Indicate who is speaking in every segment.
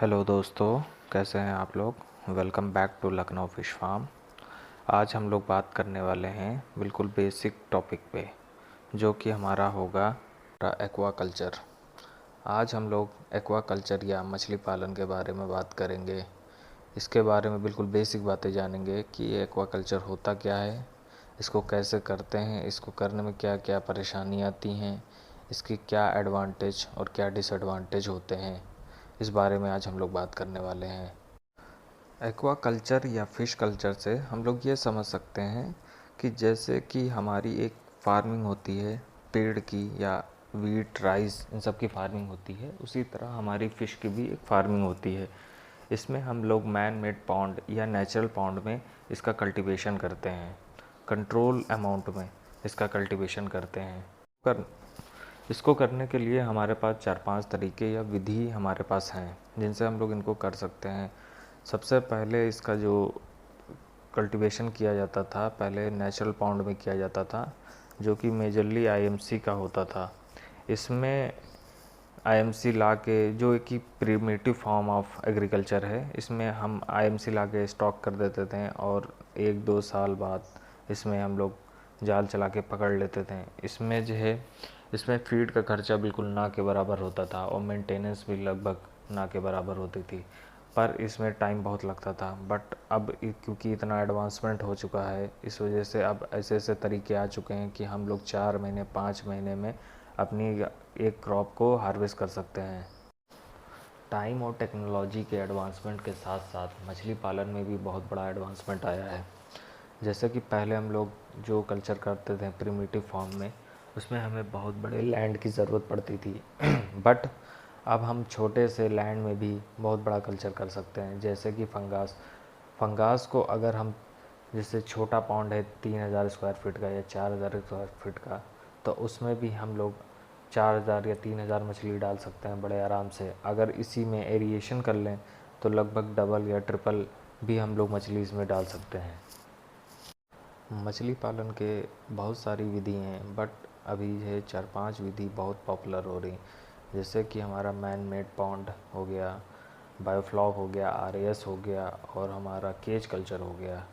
Speaker 1: Hello दोस्तों, कैसे हैं आप लोग। Welcome back to Lucknow fish farm. आज हम लोग बात करने वाले हैं बिल्कुल बेसिक टॉपिक पे, जो कि हमारा होगा एक्वा कल्चर। आज हम लोग एक्वा कल्चर या मछली पालन के बारे में बात करेंगे। इसके बारे में बिल्कुल बेसिक बातें जानेंगे कि ये एक्वा कल्चर होता क्या है, इसको कैसे करते हैं, इसको करने में क्या क्या परेशानी आती हैं, इसकी क्या एडवांटेज और क्या डिसएडवांटेज होते हैं, इस बारे में आज हम लोग बात करने वाले हैं। एक्वा कल्चर या फ़िश कल्चर से हम लोग ये समझ सकते हैं कि जैसे कि हमारी एक फार्मिंग होती है पेड़ की या वीट राइस इन सब की फार्मिंग होती है, उसी तरह हमारी फ़िश की भी एक फार्मिंग होती है। इसमें हम लोग मैन मेड पॉन्ड या नेचुरल पॉन्ड में इसका कल्टीवेशन करते हैं, कंट्रोल अमाउंट में इसका कल्टीवेशन करते हैं। पर इसको करने के लिए हमारे पास 4-5 तरीके या विधि हमारे पास हैं जिनसे हम लोग इनको कर सकते हैं। सबसे पहले इसका जो कल्टीवेशन किया जाता था, पहले नेचुरल पॉन्ड में किया जाता था, जो कि मेजरली आईएमसी का होता था। इसमें आईएमसी ला के, जो एक ही प्रिमिटिव फॉर्म ऑफ एग्रीकल्चर है, इसमें हम आईएमसी ला के स्टॉक कर देते थे और 1-2 साल बाद इसमें हम लोग जाल चला के पकड़ लेते थे। इसमें जो है, इसमें फीड का खर्चा बिल्कुल ना के बराबर होता था और मेंटेनेंस भी लगभग ना के बराबर होती थी, पर इसमें टाइम बहुत लगता था। बट अब क्योंकि इतना एडवांसमेंट हो चुका है, इस वजह से अब ऐसे ऐसे तरीके आ चुके हैं कि हम लोग 4 महीने 5 महीने में अपनी एक क्रॉप को हार्वेस्ट कर सकते हैं। टाइम और टेक्नोलॉजी के एडवांसमेंट के साथ साथ मछली पालन में भी बहुत बड़ा एडवांसमेंट आया है। जैसे कि पहले हम लोग जो कल्चर करते थे प्रिमिटिव फॉर्म में, उसमें हमें बहुत बड़े लैंड की ज़रूरत पड़ती थी बट अब हम छोटे से लैंड में भी बहुत बड़ा कल्चर कर सकते हैं। जैसे कि फंगास को अगर हम, जैसे छोटा पॉन्ड है 3000 स्क्वायर फीट का या 4000 स्क्वायर फीट का, तो उसमें भी हम लोग 4000 या 3000 मछली डाल सकते हैं बड़े आराम से। अगर इसी में एरिएशन कर लें तो लगभग डबल या ट्रिपल भी हम लोग मछली इसमें डाल सकते हैं। मछली पालन के बहुत सारी विधि हैं, बट अभी ये 4-5 विधि बहुत पॉपुलर हो रही। जैसे कि हमारा मैन मेड पॉन्ड हो गया, बायोफ्लॉक हो गया, आरएएस हो गया और हमारा केज कल्चर हो गया।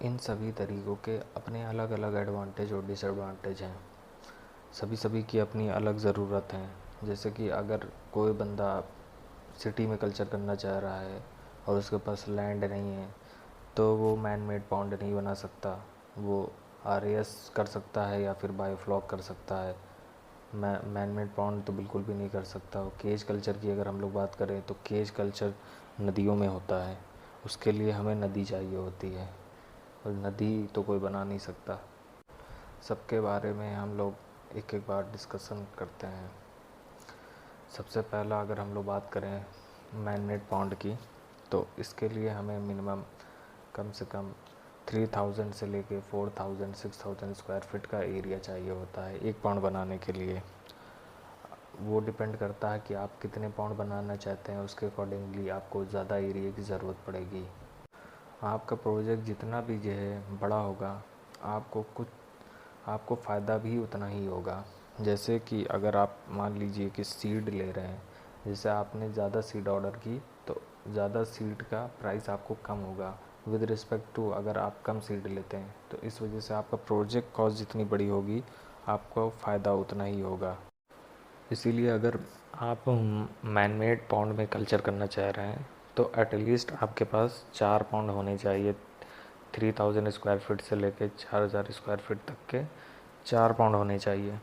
Speaker 1: इन सभी तरीक़ों के अपने अलग अलग एडवांटेज और डिसएडवांटेज हैं। सभी की अपनी अलग ज़रूरत है। जैसे कि अगर कोई बंदा सिटी में कल्चर करना चाह रहा है और उसके पास लैंड नहीं है, तो वो मैन मेड पॉन्ड नहीं बना सकता। वो आरएएस कर सकता है या फिर बायोफ्लॉक कर सकता है। मैन मेड पॉन्ड तो बिल्कुल भी नहीं कर सकता। केज कल्चर की अगर हम लोग बात करें तो केज कल्चर नदियों में होता है, उसके लिए हमें नदी चाहिए होती है और नदी तो कोई बना नहीं सकता। सबके बारे में हम लोग एक एक बार डिस्कशन करते हैं। सबसे पहला अगर हम लोग बात करें मैन मेड पॉन्ड की, तो इसके लिए हमें मिनिमम कम से कम 3000 से लेके 4000 6000 स्क्वायर फीट का एरिया चाहिए होता है एक पॉन्ड बनाने के लिए। वो डिपेंड करता है कि आप कितने पॉन्ड बनाना चाहते हैं, उसके अकॉर्डिंगली आपको ज़्यादा एरिया की ज़रूरत पड़ेगी। आपका प्रोजेक्ट जितना भी जो है बड़ा होगा, आपको फ़ायदा भी उतना ही होगा। जैसे कि अगर आप मान लीजिए कि सीड ले रहे हैं, जैसे आपने ज़्यादा सीड ऑर्डर की तो ज़्यादा सीड का प्राइस आपको कम होगा विद रिस्पेक्ट टू अगर आप कम सीड लेते हैं। तो इस वजह से आपका प्रोजेक्ट कॉस्ट जितनी बड़ी होगी, आपको फ़ायदा उतना ही होगा। इसीलिए अगर आप मैन मेड पॉन्ड में कल्चर करना चाह रहे हैं तो एटलीस्ट आपके पास 4 पॉन्ड होने चाहिए। 3000 स्क्वायर फीट से लेकर 4000 स्क्वायर फीट तक के 4 पॉन्ड होने चाहिए।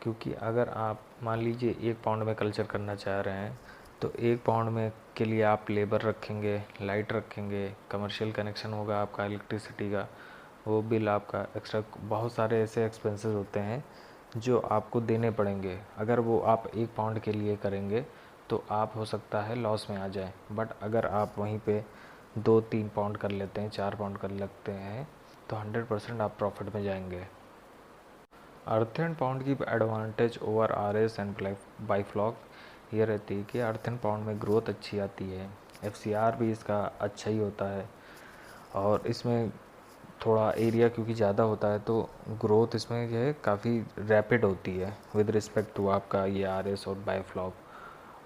Speaker 1: क्योंकि अगर आप मान लीजिए 1 पॉन्ड में कल्चर करना चाह रहे हैं, तो 1 पॉन्ड में के लिए आप लेबर रखेंगे, लाइट रखेंगे, कमर्शियल कनेक्शन होगा आपका इलेक्ट्रिसिटी का, वो बिल आपका एक्स्ट्रा, बहुत सारे ऐसे एक्सपेंसेस होते हैं जो आपको देने पड़ेंगे। अगर वो आप 1 पाउंड के लिए करेंगे तो आप हो सकता है लॉस में आ जाए। बट अगर आप वहीं पे 2-3 पाउंड कर लेते हैं, 4 पाउंड कर लेते हैं, तो 100% आप प्रॉफिट में जाएंगे। अर्थ एंड पाउंड की एडवांटेज ओवर आरएस एंड बाईफ्लॉक ये रहती है कि अर्थ एंड पाउंड में ग्रोथ अच्छी आती है, एफसीआर भी इसका अच्छा ही होता है और इसमें थोड़ा एरिया क्योंकि ज़्यादा होता है तो ग्रोथ इसमें जो है काफ़ी रैपिड होती है विद रिस्पेक्ट टू आपका ये आरएस और बायोफ्लॉक।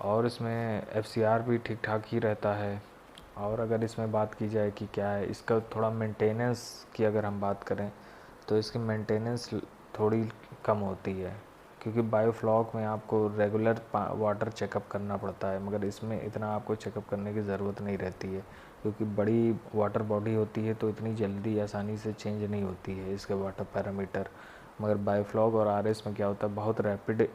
Speaker 1: और इसमें एफसीआर भी ठीक ठाक ही रहता है। और अगर इसमें बात की जाए कि क्या है इसका थोड़ा मेंटेनेंस की अगर हम बात करें तो इसकी मेंटेनेंस थोड़ी कम होती है, क्योंकि बायोफ्लॉक में आपको रेगुलर वाटर चेकअप करना पड़ता है, मगर इसमें इतना आपको चेकअप करने की ज़रूरत नहीं रहती है, क्योंकि बड़ी वाटर बॉडी होती है तो इतनी जल्दी आसानी से चेंज नहीं होती है इसके वाटर पैरामीटर। मगर बायोफ्लॉक और आरएस में क्या होता है, बहुत रैपिड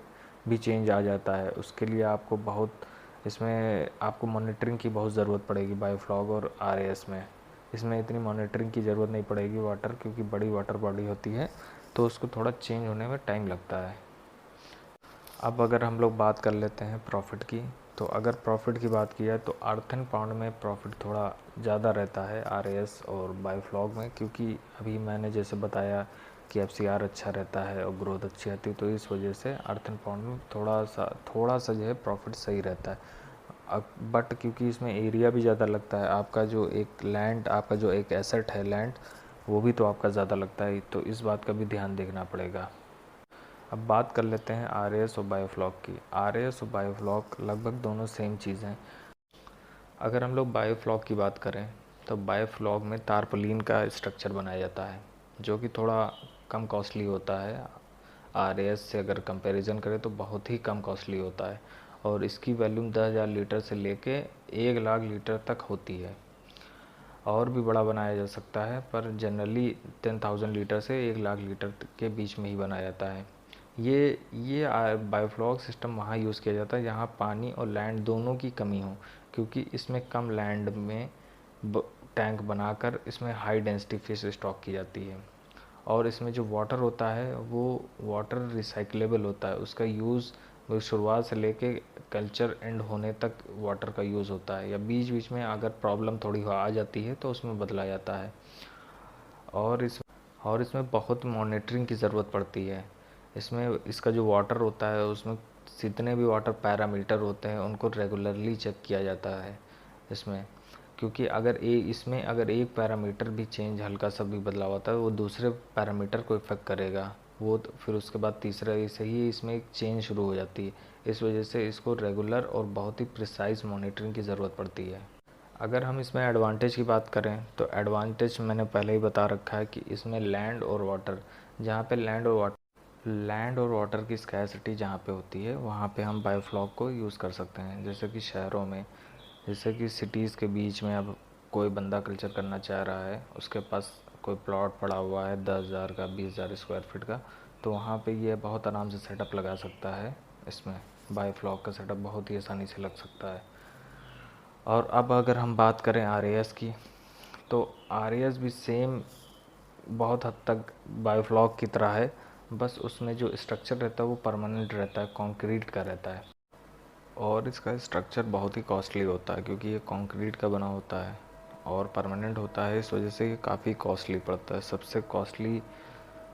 Speaker 1: भी चेंज आ जाता है। उसके लिए आपको बहुत इसमें आपको मॉनिटरिंग की बहुत ज़रूरत पड़ेगी बायोफ्लॉक और आरएस में। इसमें इतनी मॉनिटरिंग की ज़रूरत नहीं पड़ेगी वाटर, क्योंकि बड़ी वाटर बॉडी होती है तो उसको थोड़ा चेंज होने में टाइम लगता है। अब अगर हम लोग बात कर लेते हैं प्रॉफिट की, तो अगर प्रॉफिट की बात की जाए तो अर्थ एंड पाउंड में प्रॉफिट थोड़ा ज़्यादा रहता है आरएस और बायोफ्लॉक में, क्योंकि अभी मैंने जैसे बताया कि एफसीआर अच्छा रहता है और ग्रोथ अच्छी आती है, तो इस वजह से अर्थ एंड पाउंड में थोड़ा सा जो है प्रॉफिट सही रहता है। अब बट क्योंकि इसमें एरिया भी ज़्यादा लगता है, आपका जो एक एसेट है लैंड, वो भी तो आपका ज़्यादा लगता है, तो इस बात का भी ध्यान देखना पड़ेगा। अब बात कर लेते हैं आरएस और बायोफ्लॉक की। आरएस और बायोफ्लॉक लगभग दोनों सेम चीज़ हैं। अगर हम लोग बायोफ्लॉक की बात करें तो बायोफ्लॉक में तारपोलिन का स्ट्रक्चर बनाया जाता है, जो कि थोड़ा कम कॉस्टली होता है। आरएस से अगर कंपैरिजन करें तो बहुत ही कम कॉस्टली होता है, और इसकी वॉल्यूम 10,000 लीटर से लेके 1 लाख लीटर तक होती है। और भी बड़ा बनाया जा सकता है, पर जनरली 10,000 लीटर से 1 लाख लीटर के बीच में ही बनाया जाता है। ये बायोफ्लॉक सिस्टम वहाँ यूज़ किया जाता है जहाँ पानी और लैंड दोनों की कमी हो, क्योंकि इसमें कम लैंड में टैंक बनाकर इसमें हाई डेंसिटी फिश स्टॉक की जाती है। और इसमें जो वाटर होता है वो वाटर रिसाइक्लेबल होता है, उसका यूज़ शुरुआत से लेके कल्चर एंड होने तक वाटर का यूज़ होता है, या बीच बीच में अगर प्रॉब्लम थोड़ी आ जाती है तो उसमें बदला जाता है। और इसमें बहुत मॉनिटरिंग की ज़रूरत पड़ती है। इसमें इसका जो वाटर होता है उसमें जितने भी वाटर पैरामीटर होते हैं उनको रेगुलरली चेक किया जाता है इसमें, क्योंकि अगर एक पैरामीटर भी चेंज हल्का सा भी बदलाव होता है वो दूसरे पैरामीटर को इफ़ेक्ट करेगा, वो तो फिर उसके बाद तीसरा ऐसे ही इसमें एक चेंज शुरू हो जाती है। इस वजह से इसको रेगुलर और बहुत ही प्रिसाइज मॉनिटरिंग की ज़रूरत पड़ती है। अगर हम इसमें एडवांटेज की बात करें तो एडवांटेज मैंने पहले ही बता रखा है कि इसमें लैंड और वाटर, जहाँ पे लैंड और वाटर की स्कैसिटी जहाँ पे होती है वहाँ पे हम बायोफ्लॉक को यूज़ कर सकते हैं। जैसे कि शहरों में, जैसे कि सिटीज़ के बीच में अब कोई बंदा कल्चर करना चाह रहा है, उसके पास कोई प्लॉट पड़ा हुआ है 10,000 का, 20,000 स्क्वायर फीट का, तो वहाँ पे ये बहुत आराम से सेटअप लगा सकता है। इसमें बायोफ्लॉक का सेटअप बहुत ही आसानी से लग सकता है। और अब अगर हम बात करें आरएएस की, तो आरएएस भी सेम बहुत हद तक बायोफ्लॉक की तरह है, बस उसमें जो स्ट्रक्चर रहता है वो परमानेंट रहता है, कंक्रीट का रहता है। और इसका स्ट्रक्चर बहुत ही कॉस्टली होता है, क्योंकि ये कंक्रीट का बना होता है और परमानेंट होता है, इस वजह से ये काफ़ी कॉस्टली पड़ता है। सबसे कॉस्टली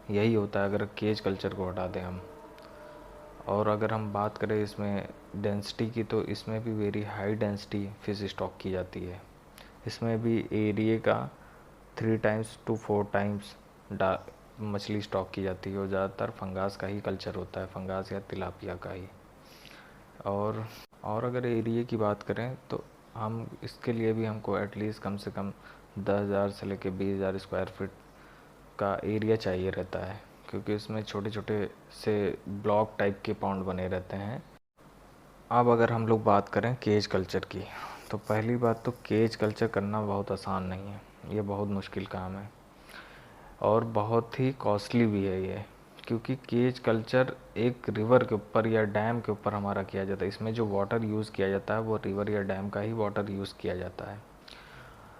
Speaker 1: यही होता है अगर केज कल्चर को हटा दें हम। और अगर हम बात करें इसमें डेंसिटी की, तो इसमें भी very high density fish stock की जाती है। इसमें भी एरिया का 3 टाइम्स टू 4 टाइम्स मछली स्टॉक की जाती है, और ज़्यादातर फंगास का ही कल्चर होता है, फंगास या तिलापिया का ही। और अगर एरिया की बात करें तो हम इसके लिए भी हमको एटलीस्ट कम से कम 10,000 से लेकर 20,000 स्क्वायर फीट का एरिया चाहिए रहता है, क्योंकि इसमें छोटे छोटे से ब्लॉक टाइप के पॉन्ड बने रहते हैं। अब अगर हम लोग बात करें केज कल्चर की, तो पहली बात तो केज कल्चर करना बहुत आसान नहीं है, ये बहुत मुश्किल काम है और बहुत ही कॉस्टली भी है ये, क्योंकि केज कल्चर एक रिवर के ऊपर या डैम के ऊपर हमारा किया जाता है। इसमें जो वाटर यूज़ किया जाता है वो रिवर या डैम का ही वाटर यूज़ किया जाता है।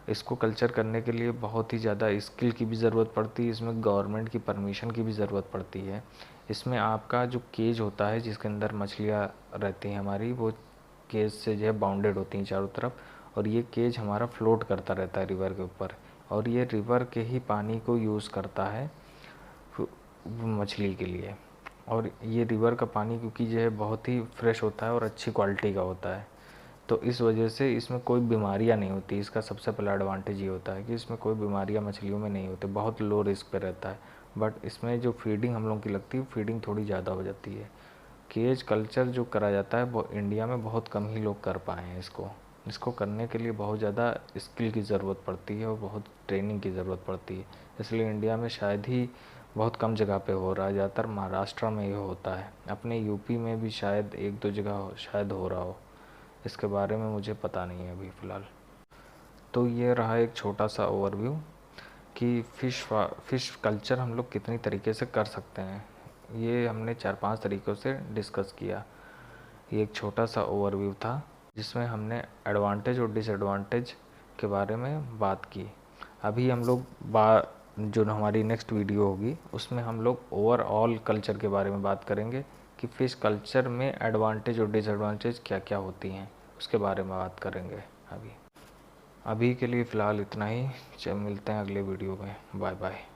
Speaker 1: इसको कल्चर करने के लिए बहुत ही ज़्यादा स्किल की भी ज़रूरत पड़ती है, इसमें गवर्नमेंट की परमिशन की भी ज़रूरत पड़ती है। इसमें आपका जो केज होता है जिसके अंदर मछलियाँ रहती हैं हमारी, वो केज से जो है बाउंडेड होती हैं चारों तरफ, और ये केज हमारा फ्लोट करता रहता है रिवर के ऊपर, और ये रिवर के ही पानी को यूज़ करता है मछली के लिए। और ये रिवर का पानी क्योंकि जो है बहुत ही फ्रेश होता है और अच्छी क्वालिटी का होता है, तो इस वजह से इसमें कोई बीमारियां नहीं होती। इसका सबसे पहला एडवांटेज ये होता है कि इसमें कोई बीमारियां मछलियों में नहीं होती, बहुत लो रिस्क पे रहता है। बट इसमें जो फीडिंग हम लोगों की लगती है, फीडिंग थोड़ी ज़्यादा हो जाती है, केज कल्चर जो करा जाता है वो इंडिया में बहुत कम ही लोग कर पाए हैं इसको करने के लिए बहुत ज़्यादा स्किल की ज़रूरत पड़ती है और बहुत ट्रेनिंग की ज़रूरत पड़ती है। इसलिए इंडिया में शायद ही बहुत कम जगह पे हो रहा है, ज़्यादातर महाराष्ट्र में ये होता है। अपने यूपी में भी शायद 1-2 जगह शायद हो रहा हो, इसके बारे में मुझे पता नहीं है अभी फ़िलहाल। तो ये रहा एक छोटा सा ओवरव्यू कि फ़िश कल्चर हम लोग कितनी तरीके से कर सकते हैं। ये हमने 4-5 तरीक़ों से डिस्कस किया। ये एक छोटा सा ओवरव्यू था जिसमें हमने एडवांटेज और डिसएडवांटेज के बारे में बात की। अभी हम लोग जो हमारी नेक्स्ट वीडियो होगी उसमें हम लोग ओवरऑल कल्चर के बारे में बात करेंगे कि फ़िश कल्चर में एडवांटेज और डिसएडवांटेज क्या क्या होती हैं, उसके बारे में बात करेंगे। अभी के लिए फ़िलहाल इतना ही। मिलते हैं अगले वीडियो में। Bye bye.